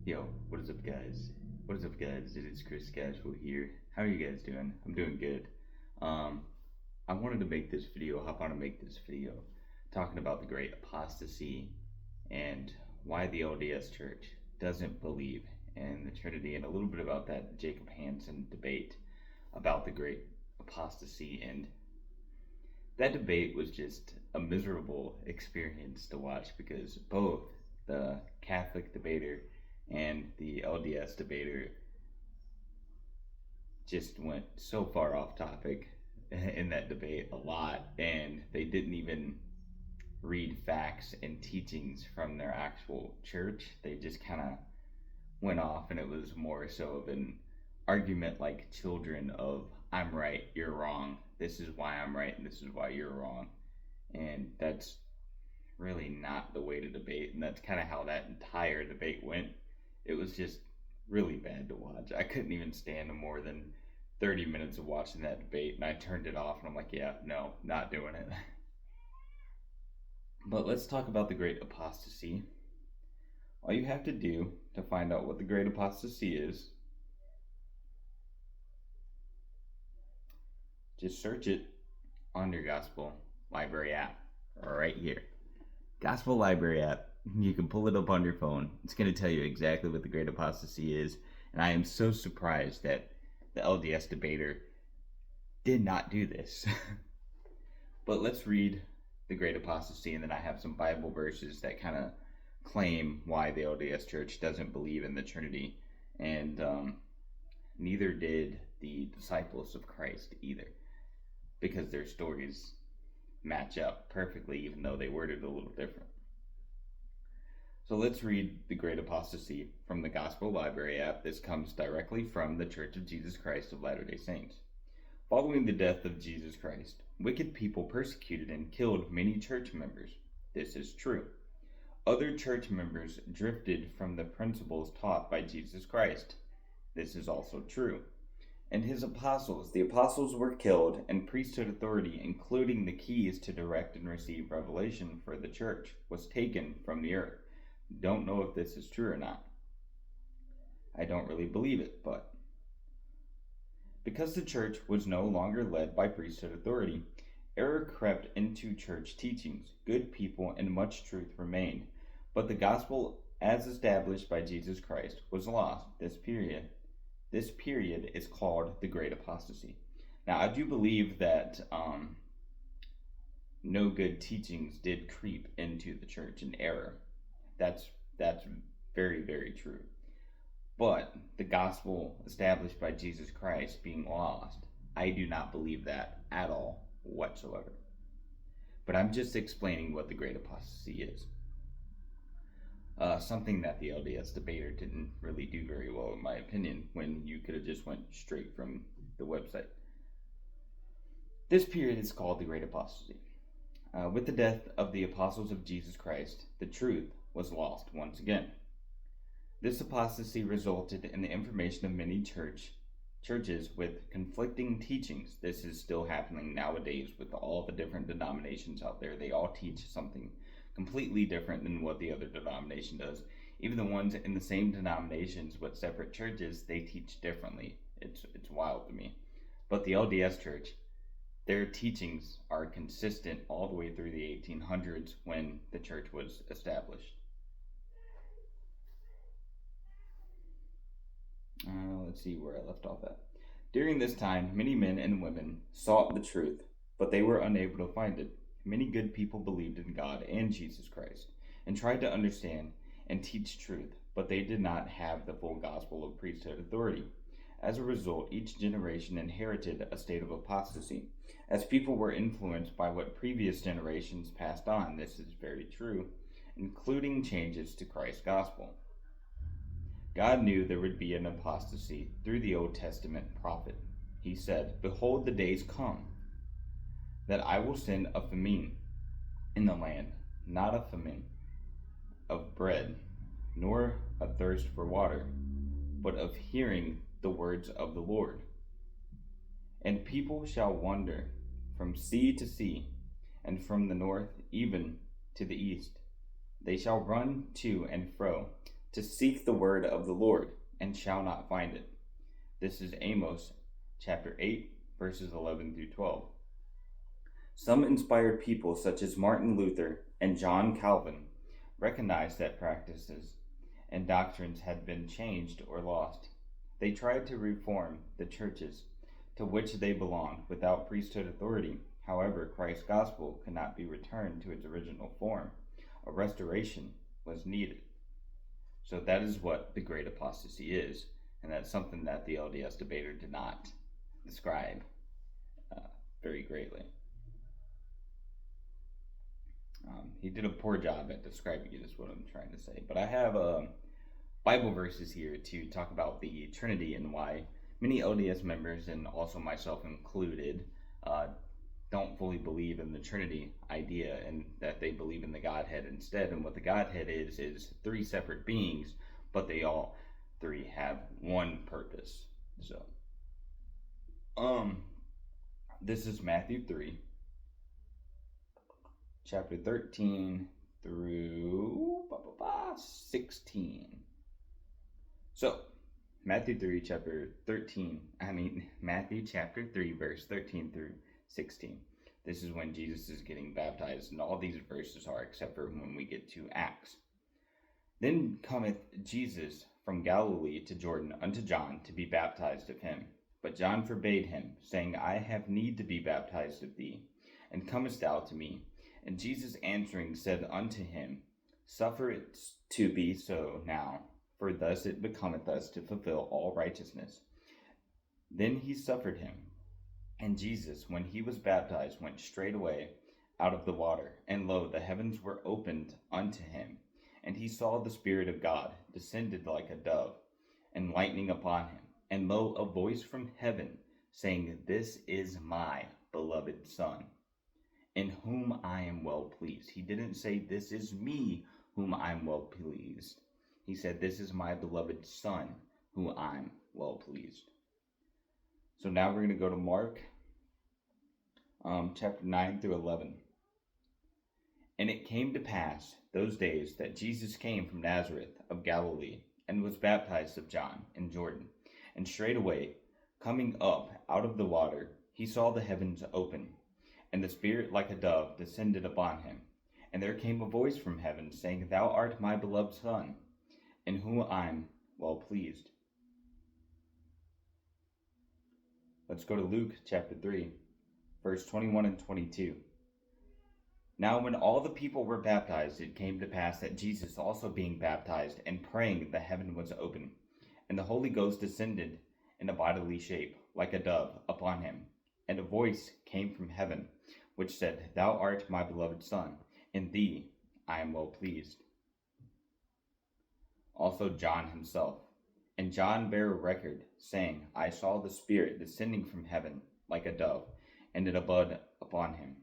Yo, what is up, guys? What is up, guys? It is Chris Casual here. How are you guys doing? I'm doing good. Um, I wanted to hop on and make this video, talking about the great apostasy and why the LDS Church doesn't believe in the Trinity, and a little bit about that Jacob Hansen debate about the great apostasy. And that debate was just a miserable experience to watch because both the Catholic debater and the LDS debater just went so far off topic in that debate a lot, and they didn't even read facts and teachings from their actual church. They just kind of went off, and it was more so of an argument like children of I'm right, you're wrong, this is why I'm right, and this is why you're wrong. And that's really not the way to debate, and that's kind of how that entire debate went. It was just really bad to watch. I couldn't even stand more than 30 minutes of watching that debate, and I turned it off, and I'm like, yeah, no, not doing it. But let's talk about the great apostasy. All you have to do to find out what the great apostasy is, just search it on your Gospel Library app right here. Gospel Library app. You can pull it up on your phone. It's going to tell you exactly what the great apostasy is. And I am so surprised that the LDS debater did not do this. But let's read the great apostasy, and then I have some Bible verses that kind of claim why the LDS Church doesn't believe in the Trinity. And neither did the disciples of Christ either, because their stories match up perfectly, even though they worded a little different. So let's read the great apostasy from the Gospel Library app. This comes directly from the Church of Jesus Christ of Latter-day Saints. Following the death of Jesus Christ, wicked people persecuted and killed many church members. This is true. Other church members drifted from the principles taught by Jesus Christ. This is also true. And his apostles, the apostles were killed, and priesthood authority, including the keys to direct and receive revelation for the church, was taken from the earth. Don't know if this is true or not. I don't really believe it, but because the church was no longer led by priesthood authority, error crept into church teachings. Good people and much truth remained, but the gospel as established by Jesus Christ was lost. This period is called the Great Apostasy. Now, I do believe that no good teachings did creep into the church in error. That's very, very true. But the gospel established by Jesus Christ being lost, I do not believe that at all whatsoever. But I'm just explaining what the Great Apostasy is. Something that the LDS debater didn't really do very well, in my opinion, when you could have just went straight from the website. This period is called the Great Apostasy. With the death of the apostles of Jesus Christ, the truth was lost once again. This apostasy resulted in the information of many churches with conflicting teachings. This is still happening nowadays with all the different denominations out there. They all teach something completely different than what the other denomination does. Even the ones in the same denominations with separate churches, they teach differently. It's wild to me. But the LDS Church, their teachings are consistent all the way through the 1800s when the church was established. Let's see where I left off at. During this time, many men and women sought the truth, but they were unable to find it. Many good people believed in God and Jesus Christ and tried to understand and teach truth, but they did not have the full gospel of priesthood authority. As a result, each generation inherited a state of apostasy, as people were influenced by what previous generations passed on. This is very true, including changes to Christ's gospel. God knew there would be an apostasy through the Old Testament prophet. He said, "Behold, the days come, that I will send a famine in the land, not a famine of bread, nor a thirst for water, but of hearing the words of the Lord. And people shall wander from sea to sea, and from the north even to the east. They shall run to and fro, to seek the word of the Lord, and shall not find it. This is Amos chapter 8, verses 11 through 12. Some inspired people, such as Martin Luther and John Calvin, recognized that practices and doctrines had been changed or lost. They tried to reform the churches to which they belonged without priesthood authority. However, Christ's gospel could not be returned to its original form. A restoration was needed. So that is what the great apostasy is, and that's something that the LDS debater did not describe very greatly. He did a poor job at describing it, is what I'm trying to say. But I have Bible verses here to talk about the Trinity and why many LDS members, and also myself included, don't fully believe in the Trinity idea, and that they believe in the Godhead instead. And what the Godhead is three separate beings, but they all three have one purpose. So, this is Matthew 3, chapter 13 through 16. So, Matthew chapter 3, verse 13 through 16. This is when Jesus is getting baptized, and all these verses are except for when we get to Acts. Then cometh Jesus from Galilee to Jordan unto John to be baptized of him. But John forbade him, saying, I have need to be baptized of thee, and comest thou to me? And Jesus answering said unto him, Suffer it to be so now, for thus it becometh us to fulfill all righteousness. Then he suffered him. And Jesus, when he was baptized, went straightway out of the water. And lo, the heavens were opened unto him. And he saw the Spirit of God descended like a dove, and lightning upon him. And lo, a voice from heaven, saying, This is my beloved Son, in whom I am well pleased. He didn't say, This is me, whom I am well pleased. He said, This is my beloved Son, who I'm well pleased. So now we're going to go to Mark chapter 9 through 11. And it came to pass those days that Jesus came from Nazareth of Galilee, and was baptized of John in Jordan. And straightway, coming up out of the water, he saw the heavens open, and the Spirit like a dove descended upon him. And there came a voice from heaven, saying, Thou art my beloved Son, in whom I am well pleased. Let's go to Luke chapter 3, verse 21 and 22. Now when all the people were baptized, it came to pass that Jesus also being baptized, and praying, the heaven was open, and the Holy Ghost descended in a bodily shape, like a dove, upon him. And a voice came from heaven, which said, Thou art my beloved Son, in thee I am well pleased. Also John himself. And John bare record, saying, I saw the Spirit descending from heaven like a dove, and it abode upon him.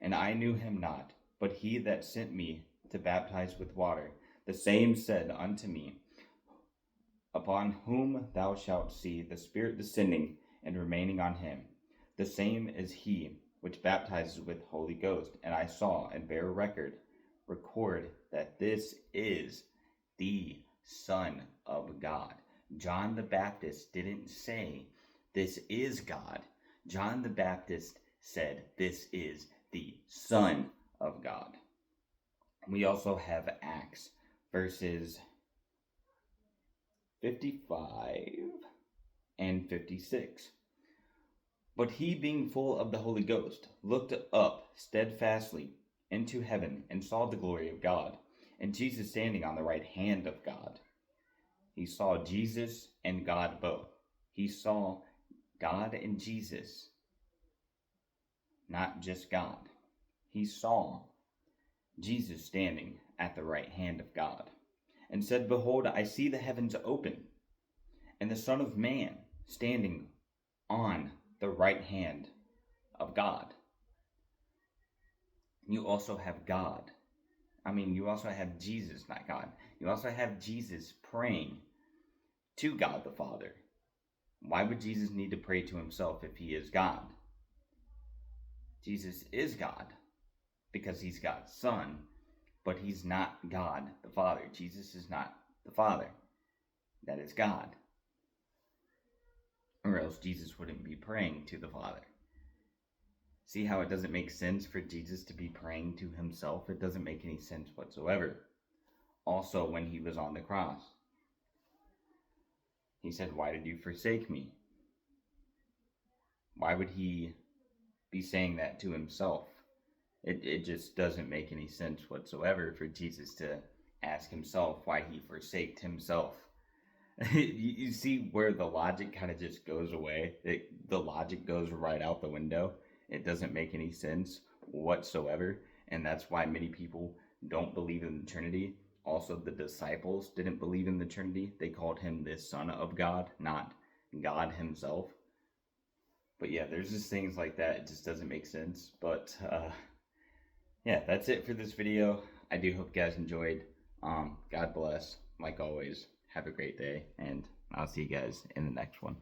And I knew him not, but he that sent me to baptize with water, the same said unto me, Upon whom thou shalt see the Spirit descending and remaining on him, the same is he which baptizes with Holy Ghost. And I saw and bare record that this is the Son of God. John the Baptist didn't say, This is God. John the Baptist said, This is the Son of God. We also have Acts verses 55 and 56. But he, being full of the Holy Ghost, looked up steadfastly into heaven, and saw the glory of God, and Jesus standing on the right hand of God. He saw Jesus and God both. He saw God and Jesus, not just God. He saw Jesus standing at the right hand of God, and said, Behold, I see the heavens open, and the Son of Man standing on the right hand of God. You also have God. You also have Jesus, not God. You also have Jesus praying to God the Father. Why would Jesus need to pray to himself if he is God? Jesus is God because he's God's Son, but he's not God the Father. Jesus is not the Father. That is God. Or else Jesus wouldn't be praying to the Father. See how it doesn't make sense for Jesus to be praying to himself? It doesn't make any sense whatsoever. Also, when he was on the cross, he said, "Why did you forsake me?" Why would he be saying that to himself? It just doesn't make any sense whatsoever for Jesus to ask himself why he forsaked himself. You see where the logic kind of just goes away? The logic goes right out the window. It doesn't make any sense whatsoever. And that's why many people don't believe in the Trinity. Also, the disciples didn't believe in the Trinity. They called him the Son of God, not God himself. But yeah, there's just things like that. It just doesn't make sense. But yeah, that's it for this video. I do hope you guys enjoyed. God bless. Like always, have a great day, and I'll see you guys in the next one.